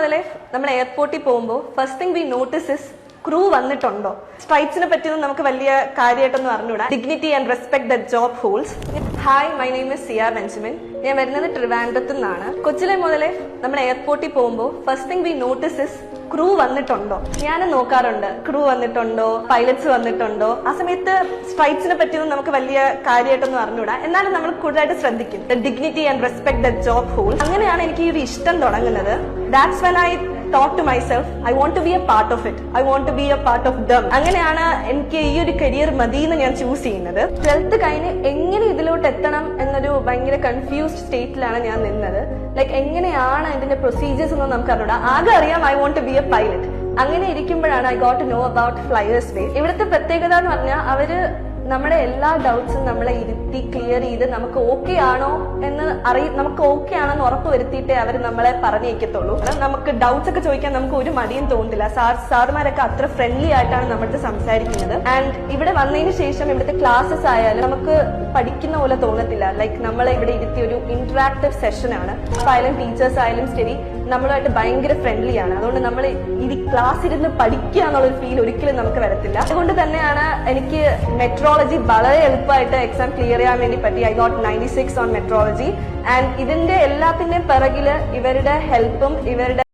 മുതലേ നമ്മൾ എയർപോർട്ടിൽ പോകുമ്പോൾ first thing we notice is crew വന്നിട്ടുണ്ടോ. സ്ട്രൈറ്റ്സിനെ പറ്റിയൊന്നും നമുക്ക് വലിയ കാര്യമായിട്ടൊന്നും അറിഞ്ഞൂടാ. Dignity and respect the job holds. Hi, my name is Siya Benjamin. ഞാൻ വരുന്നത് ട്രിവാൻഡ്രത്തു നിന്നാണ്. കൊച്ചിലെ മുതലേ നമ്മൾ എയർപോർട്ടിൽ പോകുമ്പോൾ first thing we notice is crew വന്നിട്ടുണ്ടോ. ഞാൻ നോക്കാറുണ്ട്, ക്രൂ വന്നിട്ടുണ്ടോ, പൈലറ്റ്സ് വന്നിട്ടുണ്ടോ. ആ സമയത്ത് സ്ട്രൈറ്റ്സിനെ പറ്റിയൊന്നും നമുക്ക് വലിയ കാര്യമായിട്ടൊന്നും അറിഞ്ഞൂടാ. എന്നാലും നമ്മൾ കൂടുതലായിട്ട് ശ്രദ്ധിക്കും. Dignity and respect the job hold. അങ്ങനെയാണ് എനിക്ക് ഈ ഒരു ഇഷ്ടം തുടങ്ങുന്നത്. That's when I talk to myself, I want to be a part of it. I want to be a part of them. അങ്ങനെയാണ് എനിക്ക് ഈ ഒരു കരിയർ മതി എന്ന് ഞാൻ ചൂസ് ചെയ്യുന്നത്. 12th കഴിഞ്ഞ് എങ്ങനെ ഇതിലോട്ട് എത്തണം എന്നൊരു ഭയങ്കര കൺഫ്യൂസ്ഡ് സ്റ്റേറ്റിലാണ് ഞാൻ നിന്നത്. ലൈക്ക് എങ്ങനെയാണ് ഇതിന്റെ പ്രൊസീജിയേഴ്സ് ഒന്നും നമുക്ക് അറിഞ്ഞൂടാ. ആകെ അറിയാം I want to be a pilot. അങ്ങനെ ഇരിക്കുമ്പോഴാണ് I got to know about Flyers Way. ഇവിടുത്തെ പ്രത്യേകത എന്ന് പറഞ്ഞാൽ അവര് നമ്മുടെ എല്ലാ ഡൗട്ട്സും നമ്മളെ ഇരുത്തി ക്ലിയർ ചെയ്ത് നമുക്ക് ഓക്കെ ആണോ എന്ന് നമുക്ക് ഓക്കെ ആണെന്ന് ഉറപ്പ് വരുത്തിയിട്ടേ അവർ നമ്മളെ പറഞ്ഞേക്കത്തുള്ളൂ. നമുക്ക് ഡൗട്ട്സ് ഒക്കെ ചോദിക്കാൻ നമുക്ക് ഒരു മടിയും തോന്നുന്നില്ല. സാറുമാരൊക്കെ അത്ര ഫ്രണ്ട്ലി ആയിട്ടാണ് നമ്മുടെ സംസാരിക്കുന്നത്. ആൻഡ് ഇവിടെ വന്നതിന് ശേഷം ഇവിടുത്തെ ക്ലാസ്സസ് ആയാലും നമുക്ക് പഠിക്കുന്ന പോലെ തോന്നത്തില്ല. ലൈക്ക് നമ്മളെ ഇവിടെ ഇരുത്തിയ ഒരു ഇന്ററാക്റ്റീവ് സെഷൻ ആണ്. ആയാലും ടീച്ചേഴ്സ് ആയാലും ശരി നമ്മളുമായിട്ട് ഭയങ്കര ഫ്രണ്ട്ലി ആണ്. അതുകൊണ്ട് നമ്മൾ ഈ ക്ലാസ് ഇരുന്ന് പഠിക്കുക എന്നുള്ളൊരു ഫീൽ ഒരിക്കലും നമുക്ക് വരത്തില്ല. അതുകൊണ്ട് തന്നെയാണ് എനിക്ക് മെട്രോളജി വളരെ എളുപ്പമായിട്ട് എക്സാം ക്ലിയർ ചെയ്യാൻ വേണ്ടി പറ്റി. I got 96 on metrology. And ഇതിന്റെ എല്ലാത്തിന്റെയും പിറകില് ഇവരുടെ ഹെൽപ്പും ഇവരുടെ